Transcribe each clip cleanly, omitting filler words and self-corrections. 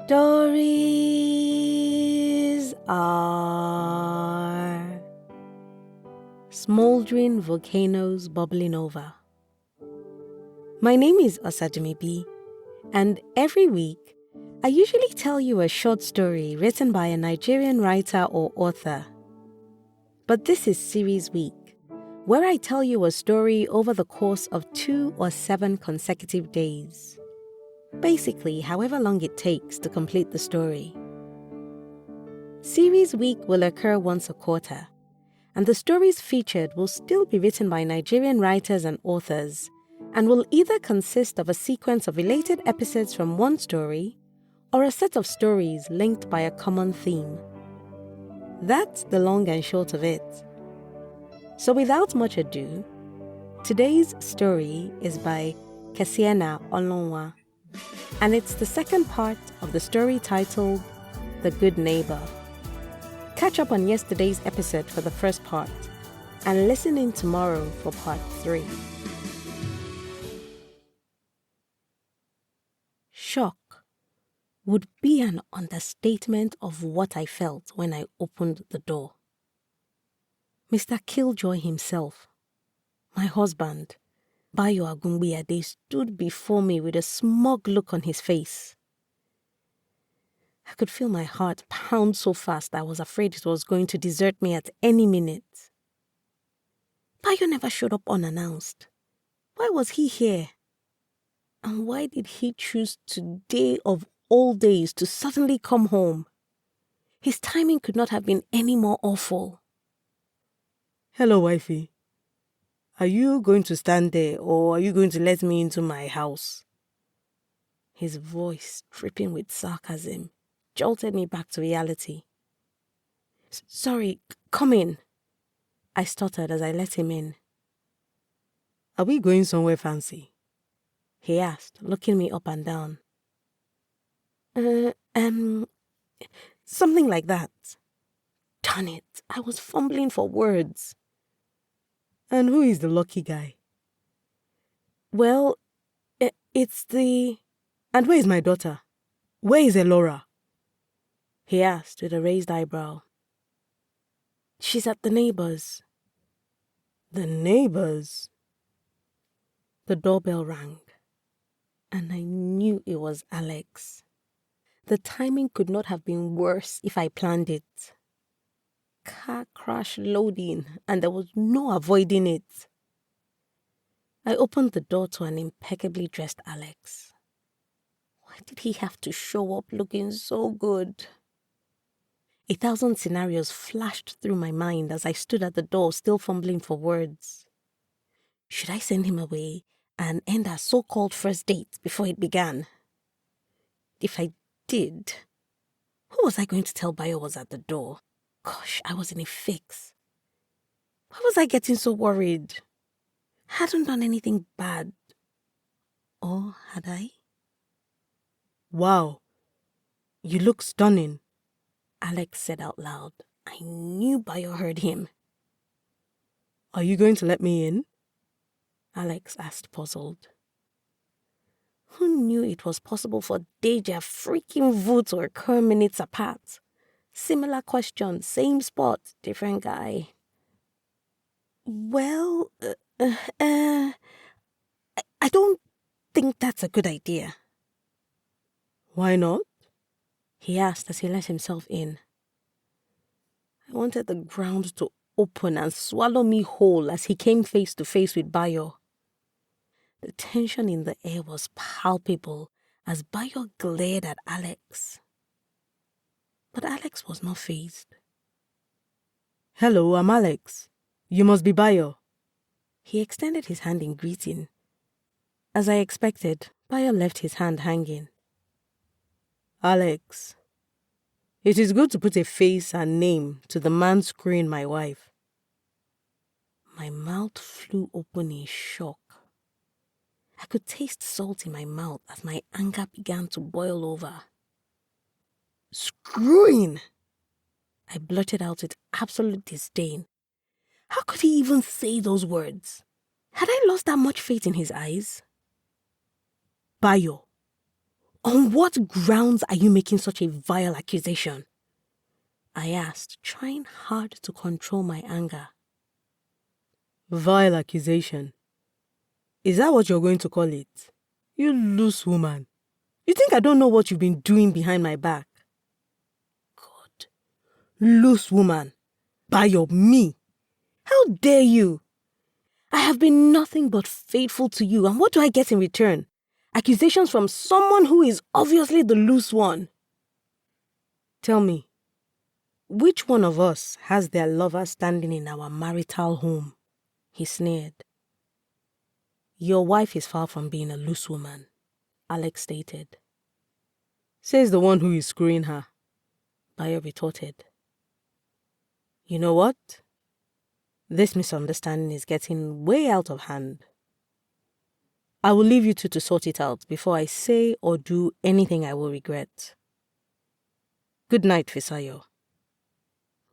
Stories are smouldering volcanoes bubbling over. My name is Osajimi B, and every week I usually tell you a short story written by a Nigerian writer or author. But this is Series Week, where I tell you a story over the course of 2 or 7 consecutive days. Basically, however long it takes to complete the story. Series Week will occur once a quarter, and the stories featured will still be written by Nigerian writers and authors, and will either consist of a sequence of related episodes from one story, or a set of stories linked by a common theme. That's the long and short of it. So without much ado, today's story is by Kesiena Olunwa, and it's the second part of the story titled The Good Neighbor. Catch up on yesterday's episode for the first part, and listen in tomorrow for part 3. Shock would be an understatement of what I felt when I opened the door. Mr. Killjoy himself, my husband, Bayo Agungbiyade, stood before me with a smug look on his face. I could feel my heart pound so fast I was afraid it was going to desert me at any minute. Bayo never showed up unannounced. Why was he here? And why did he choose today of all days to suddenly come home? His timing could not have been any more awful. Hello, wifey. Are you going to stand there, or are you going to let me into my house? His voice, dripping with sarcasm, jolted me back to reality. Sorry, come in, I stuttered as I let him in. Are we going somewhere fancy? He asked, looking me up and down. Something like that. Darn it, I was fumbling for words. And who is the lucky guy? Well, it's the... And where is my daughter? Where is Elora? He asked with a raised eyebrow. She's at the neighbor's. The neighbor's? The doorbell rang, and I knew it was Alex. The timing could not have been worse if I planned it. Car crash loading, and there was no avoiding it. I opened the door to an impeccably dressed Alex. Why did he have to show up looking so good? 1,000 scenarios flashed through my mind as I stood at the door, still fumbling for words. Should I send him away and end our so-called first date before it began? If I did, who was I going to tell Bayo was at the door? Gosh, I was in a fix. Why was I getting so worried? Hadn't done anything bad. Or had I? Wow, you look stunning, Alex said out loud. I knew Bayo heard him. Are you going to let me in? Alex asked, puzzled. Who knew it was possible for deja freaking vu to occur minutes apart? Similar question, same spot, different guy. Well, I don't think that's a good idea. Why not? He asked as he let himself in. I wanted the ground to open and swallow me whole as he came face to face with Bayo. The tension in the air was palpable as Bayo glared at Alex. But Alex was not fazed. Hello, I'm Alex. You must be Bayo. He extended his hand in greeting. As I expected, Bayo left his hand hanging. Alex, it is good to put a face and name to the man screwing my wife. My mouth flew open in shock. I could taste salt in my mouth as my anger began to boil over. Screwing! I blurted out with absolute disdain. How could he even say those words? Had I lost that much faith in his eyes? Bayo, On what grounds are you making such a vile accusation? I asked, trying hard to control my anger. Vile accusation. Is that what you're going to call it? You loose woman. You think I don't know what you've been doing behind my back? God. Loose woman. Bayo, me. How dare you? I have been nothing but faithful to you, and what do I get in return? Accusations from someone who is obviously the loose one. Tell me, which one of us has their lover standing in our marital home? He sneered. Your wife is far from being a loose woman, Alex stated. Says the one who is screwing her, Bayo retorted. You know what? This misunderstanding is getting way out of hand. I will leave you two to sort it out before I say or do anything I will regret. Good night, Fisayo.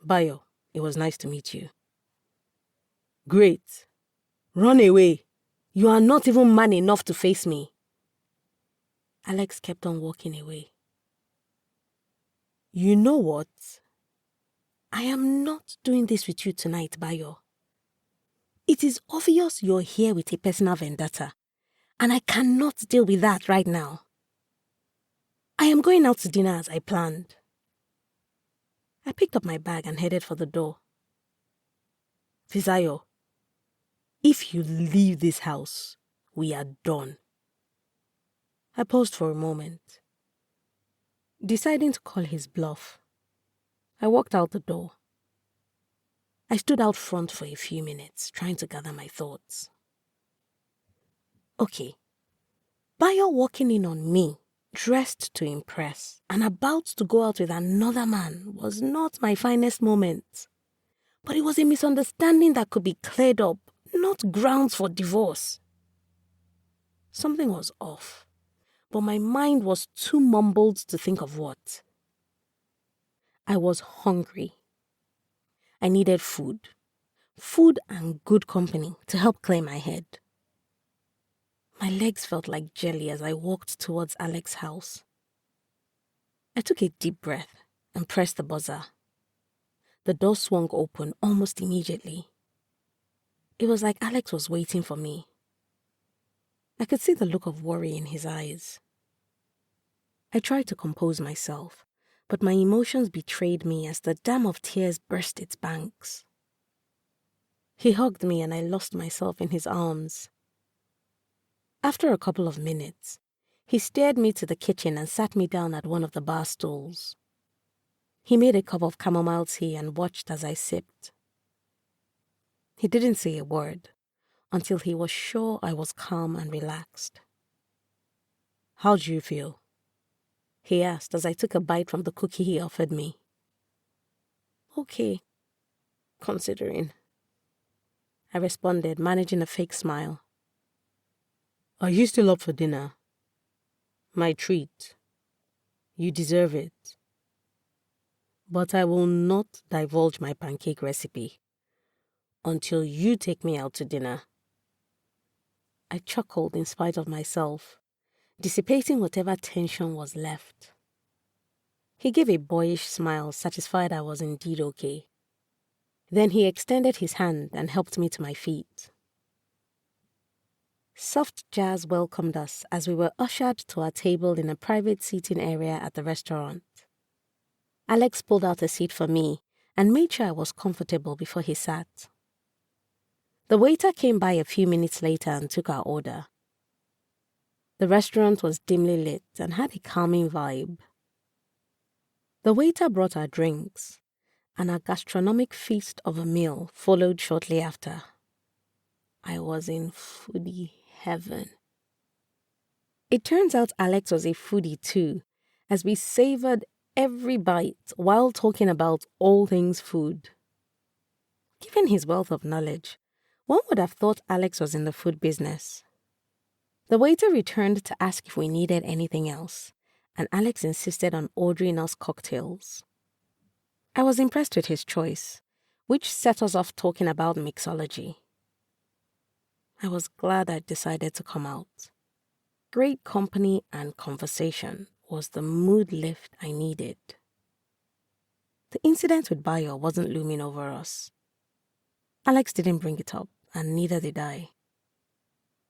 Bayo, it was nice to meet you. Great. Run away. You are not even man enough to face me. Alex kept on walking away. You know what? I am not doing this with you tonight, Bayo. It is obvious you're here with a personal vendetta, and I cannot deal with that right now. I am going out to dinner as I planned. I picked up my bag and headed for the door. Fisayo, if you leave this house, we are done. I paused for a moment, deciding to call his bluff. I walked out the door. I stood out front for a few minutes, trying to gather my thoughts. Okay, Bayo walking in on me, dressed to impress, and about to go out with another man was not my finest moment. But it was a misunderstanding that could be cleared up, not grounds for divorce. Something was off, but my mind was too mumbled to think of what. I was hungry. I needed food and good company to help clear my head. My legs felt like jelly as I walked towards Alex's house. I took a deep breath and pressed the buzzer. The door swung open almost immediately. It was like Alex was waiting for me. I could see the look of worry in his eyes. I tried to compose myself, but my emotions betrayed me as the dam of tears burst its banks. He hugged me and I lost myself in his arms. After a couple of minutes, he steered me to the kitchen and sat me down at one of the bar stools. He made a cup of chamomile tea and watched as I sipped. He didn't say a word until he was sure I was calm and relaxed. How do you feel? He asked as I took a bite from the cookie he offered me. Okay, considering. I responded, managing a fake smile. Are you still up for dinner? My treat. You deserve it. But I will not divulge my pancake recipe until you take me out to dinner. I chuckled in spite of myself, dissipating whatever tension was left. He gave a boyish smile, satisfied I was indeed okay. Then he extended his hand and helped me to my feet. Soft jazz welcomed us as we were ushered to our table in a private seating area at the restaurant. Alex pulled out a seat for me and made sure I was comfortable before he sat. The waiter came by a few minutes later and took our order. The restaurant was dimly lit and had a calming vibe. The waiter brought our drinks, and our gastronomic feast of a meal followed shortly after. I was in foodie heaven. It turns out Alex was a foodie too, as we savored every bite while talking about all things food. Given his wealth of knowledge, one would have thought Alex was in the food business. The waiter returned to ask if we needed anything else, and Alex insisted on ordering us cocktails. I was impressed with his choice, which set us off talking about mixology. I was glad I'd decided to come out. great company and conversation was the mood lift I needed. The incident with Bayo wasn't looming over us. Alex didn't bring it up, and neither did I.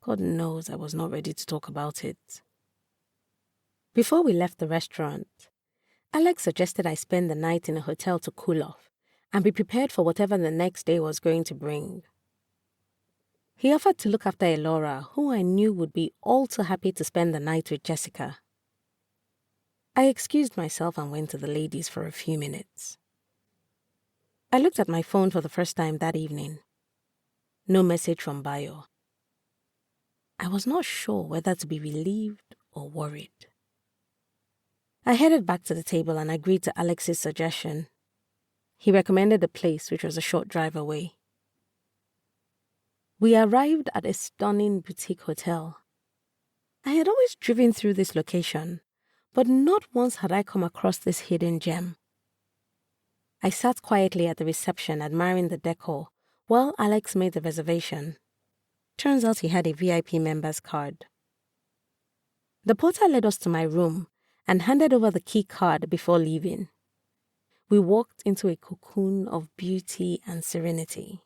God knows I was not ready to talk about it. Before we left the restaurant, Alex suggested I spend the night in a hotel to cool off and be prepared for whatever the next day was going to bring. He offered to look after Elora, who I knew would be all too happy to spend the night with Jessica. I excused myself and went to the ladies for a few minutes. I looked at my phone for the first time that evening. No message from Bayo. I was not sure whether to be relieved or worried. I headed back to the table and agreed to Alex's suggestion. He recommended a place which was a short drive away. We arrived at a stunning boutique hotel. I had always driven through this location, but not once had I come across this hidden gem. I sat quietly at the reception admiring the decor while Alex made the reservation. Turns out he had a VIP member's card. The porter led us to my room and handed over the key card before leaving. We walked into a cocoon of beauty and serenity,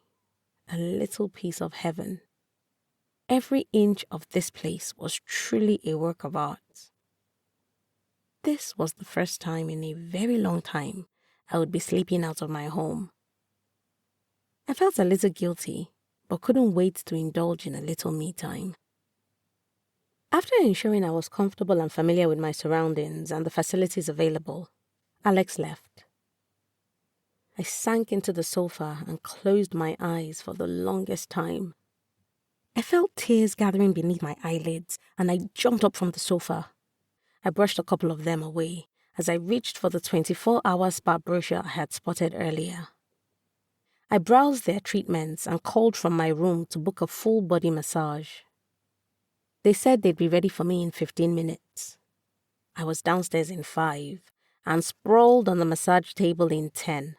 a little piece of heaven. Every inch of this place was truly a work of art. This was the first time in a very long time I would be sleeping out of my home. I felt a little guilty, but couldn't wait to indulge in a little me time. After ensuring I was comfortable and familiar with my surroundings and the facilities available, Alex left. I sank into the sofa and closed my eyes for the longest time. I felt tears gathering beneath my eyelids and I jumped up from the sofa. I brushed a couple of them away as I reached for the 24-hour spa brochure I had spotted earlier. I browsed their treatments and called from my room to book a full body massage. They said they'd be ready for me in 15 minutes. I was downstairs in 5 and sprawled on the massage table in 10.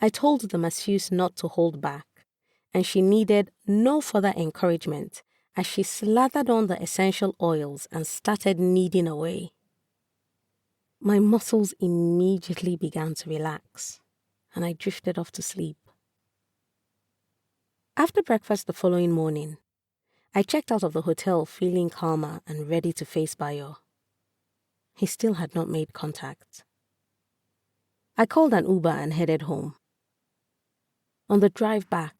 I told the masseuse not to hold back, and she needed no further encouragement as she slathered on the essential oils and started kneading away. My muscles immediately began to relax, and I drifted off to sleep. After breakfast the following morning, I checked out of the hotel feeling calmer and ready to face Bayo. He still had not made contact. I called an Uber and headed home. On the drive back,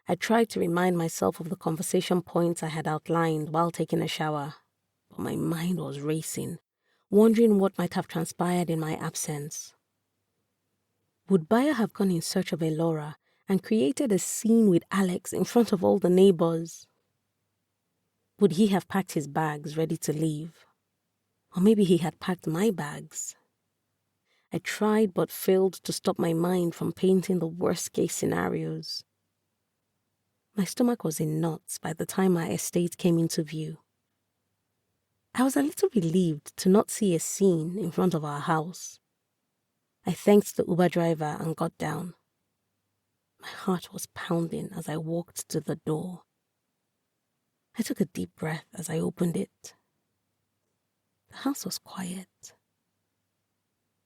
I tried to remind myself of the conversation points I had outlined while taking a shower, but my mind was racing, wondering what might have transpired in my absence. Would Bayo have gone in search of Elora and created a scene with Alex in front of all the neighbors? Would he have packed his bags ready to leave? Or maybe he had packed my bags. I tried but failed to stop my mind from painting the worst-case scenarios. My stomach was in knots by the time my estate came into view. I was a little relieved to not see a scene in front of our house. I thanked the Uber driver and got down. My heart was pounding as I walked to the door. I took a deep breath as I opened it. The house was quiet.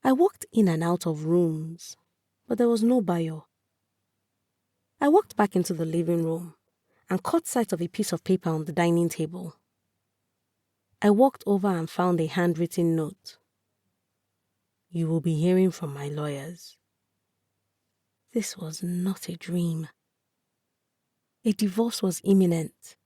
I walked in and out of rooms, but there was no Bayo. I walked back into the living room and caught sight of a piece of paper on the dining table. I walked over and found a handwritten note. "You will be hearing from my lawyers." This was not a dream. A divorce was imminent.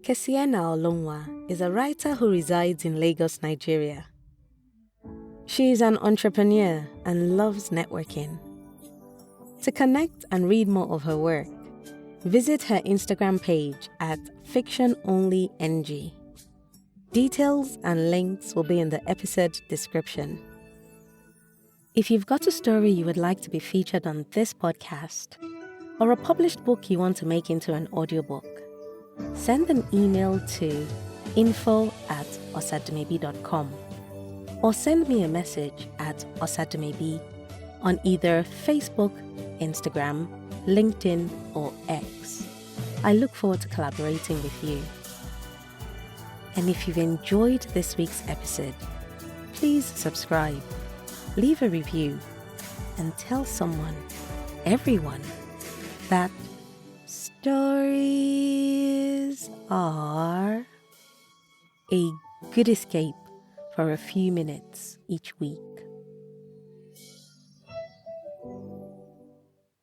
Kesiena Olunwa is a writer who resides in Lagos, Nigeria. She is an entrepreneur and loves networking. To connect and read more of her work, visit her Instagram page at fictiononlyng. Details and links will be in the episode description. If you've got a story you would like to be featured on this podcast, or a published book you want to make into an audiobook, send an email to info@osadumebi.com or send me a message at osadumebi on either Facebook, Instagram, LinkedIn, or X. I look forward to collaborating with you. And if you've enjoyed this week's episode, please subscribe, leave a review, and tell someone, everyone, that stories are a good escape for a few minutes each week.